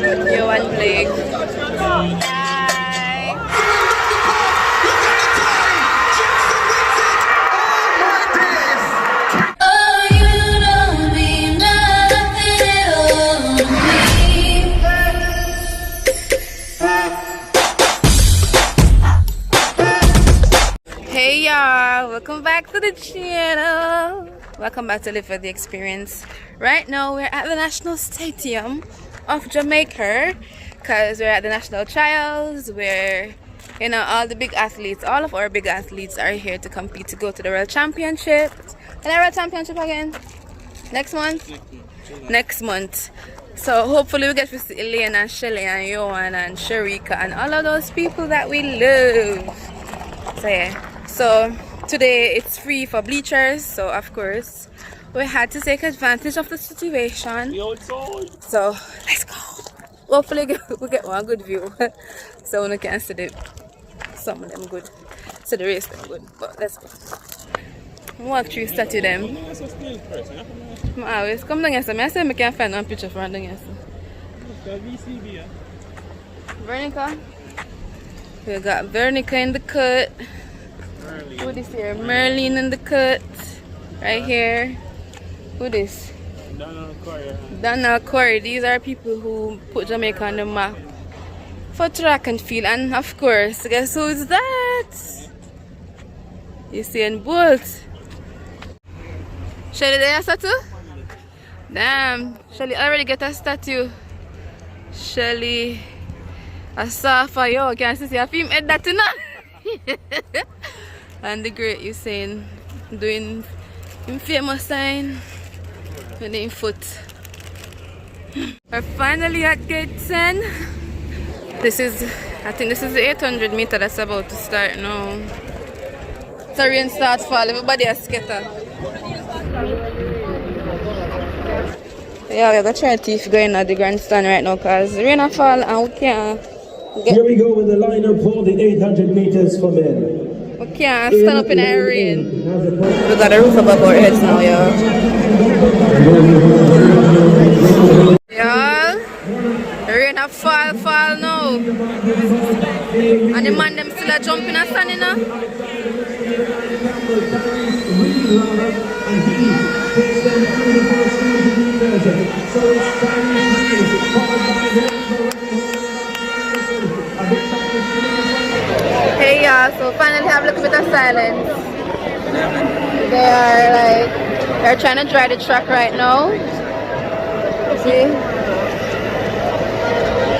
Yo and Blake. Hey y'all, welcome back to the channel. Welcome back to Live for the Experience. Right now we're at the National Stadium of Jamaica because we're at the national trials where, you know, all the big athletes, all of our big athletes are here to compete to go to the World Championship. And the World Championship again? Next month? Next month. So hopefully we get to see Elaine and Shelly and Johan and Sharika and all of those people that we love. So yeah. So today it's free for bleachers, so of course we had to take advantage of the situation. So let's go. Hopefully we get one good view so we can see some of them good. So the race them good. But let's go. Walk through statue them. I always come down here, so I say I can find one picture from down here. Veronica. We got Veronica in the cut. Who this here? Merlin in the cut. Right here. Who this? Donald Corey. These are people who put Jamaica on the map for track and field. And of course, guess who is that? Usain Bolt. Shelly, there a statue? Damn. Shelly already get a statue. Shelly. I saw for you. Can you see a film head that tonight? And the great Usain doing him famous sign with his foot. We're finally at gate 10. I think this is the 800 meter that's about to start now. So rain starts fall, everybody is scattered. Yeah, we're gonna try to go in at the grandstand right now because rain a fall and we can't get. Here we go with the lineup for the 800 meters for men. We can't stand up in the rain. We got a roof above our heads now, y'all. Y'all, the rain a fall now. And the man them still a jumping and standing now. Hey y'all, so finally have a little bit of silence. They're trying to dry the track right now. See?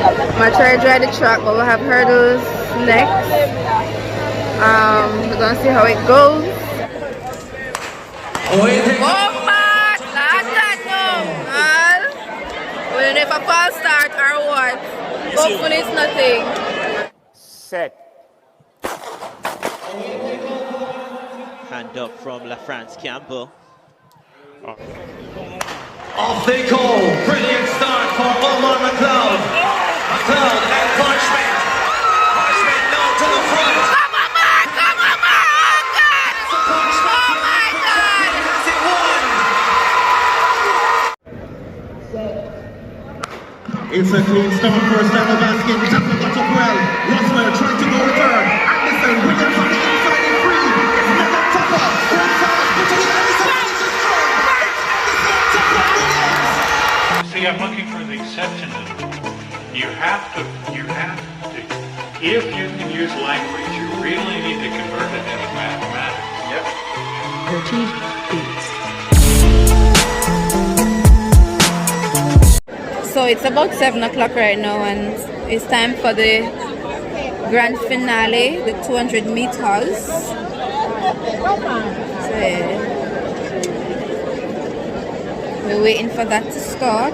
I'm gonna try to dry the track, but we'll have hurdles next. We're gonna see how it goes. Oh man, last time no. We'll never false start or what. Hopefully it's nothing. Set. Hand up from La France Campbell. Off they go. Brilliant start for Omar McLeod. McLeod and Parchment. Parchment now to the front. Come on, man! Come on, man! Oh, God! Oh, my God! Has it won. It's a clean start for Stella Baskin. Tackle got up well. Roswell trying to go return. Anderson, Williams on the inside and free. It's never Tupper. Great pass. Between Anderson and it's just strong. Anderson, Tupper, Williams. See, I'm looking for the exception. You have to, if you can use language, you really need to convert it into mathematics. Yep. 13 beats. So it's about 7 o'clock right now and it's time for the grand finale, the 200 meters. So yeah. We're waiting for that to start.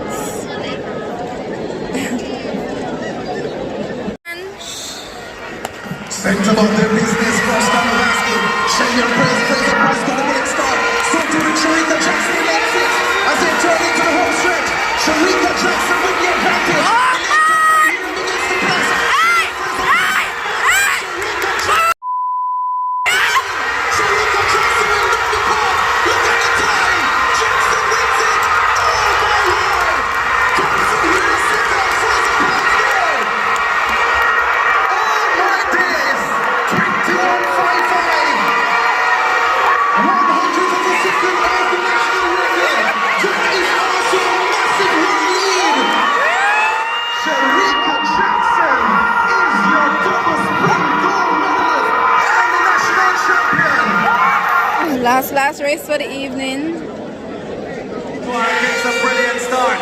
Sent about their business for Stella Baskin. Share your praise across to the next start. So to the Sharika Jackson exit as they turn into the home stretch. Sharika Jackson with the advantage. Last race for the evening. Gets a brilliant start.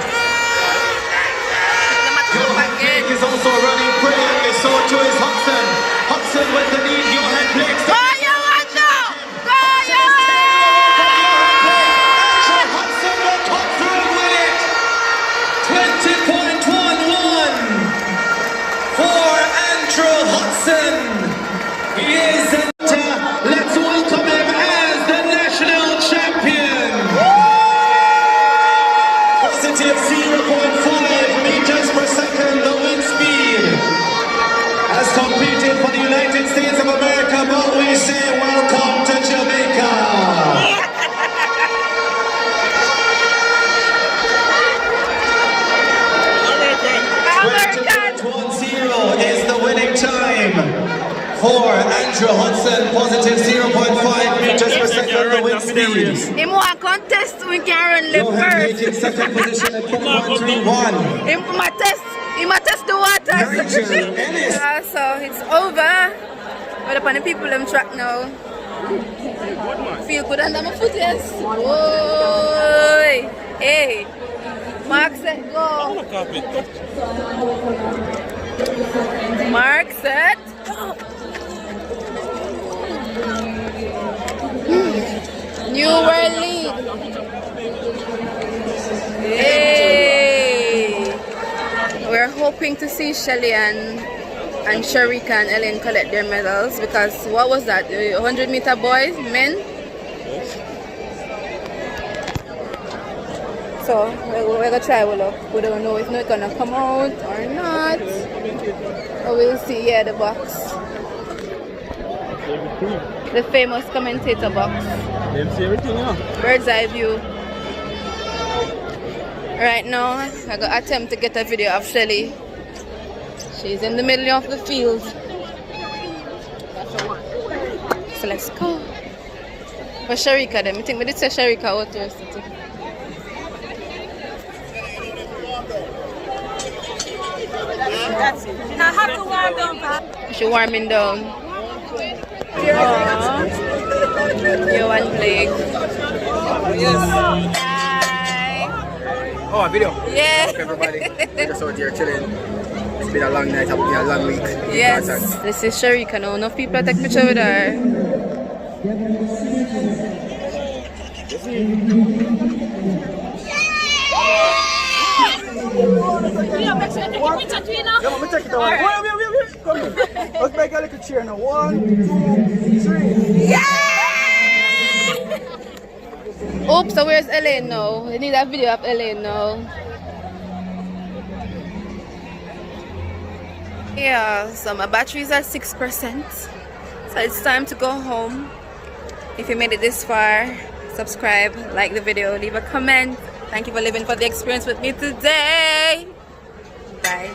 Jake is also running brilliantly, so too is Hudson. Hudson with the lead, Johan Blake. Go Johan now! Go Andrew Hudson will come through with it. 20.11 for Andrew Hudson. He is let's welcome him as the national champion. Positive 0.5 meters per second, the wind speed. Has competed for the United States of America, but we say welcome to Jamaica. 20.10 is the winning time for Andrew Hudson. Positive 0.5 meters per second, the wind speed. Him want contest we can run left Johan first. taking second position at 21.31. He might test the waters. Nigel Ellis. So it's over. But upon the people them track now. Feel good under my foot, yes. Oi. Hey. Mark set go. Mark set go. New world lead. Hey. We're hoping to see Shelly and Sharika and Ellen collect their medals because what was that? 100-meter boys, men? So we're gonna try with luck. We don't know if it's gonna come out or not. But we'll see. Yeah, the box. The famous commentator box. Bird's eye view. Right now, I got attempt to get a video of Shelly. She's in the middle of the field. So let's go. But Sharika then, I think we did say Sharika out there. That's it. You have to warm down. She's warming down. You and Blake. Yes. Hi. Oh, a video. Yeah. Look, everybody. We're just out here chilling. It's been a long night, a long week. Yes. This is Sharika now. Enough people take picture with her. Come on, we take it away. Wait. Come here. Let's make a little cheer now. 1, 2, 3. Yeah! Oops, so where's Elaine now? We need a video of Elaine now. Yeah, so my battery's at 6%. So it's time to go home. If you made it this far, subscribe, like the video, leave a comment. Thank you for living for the experience with me today. Bye.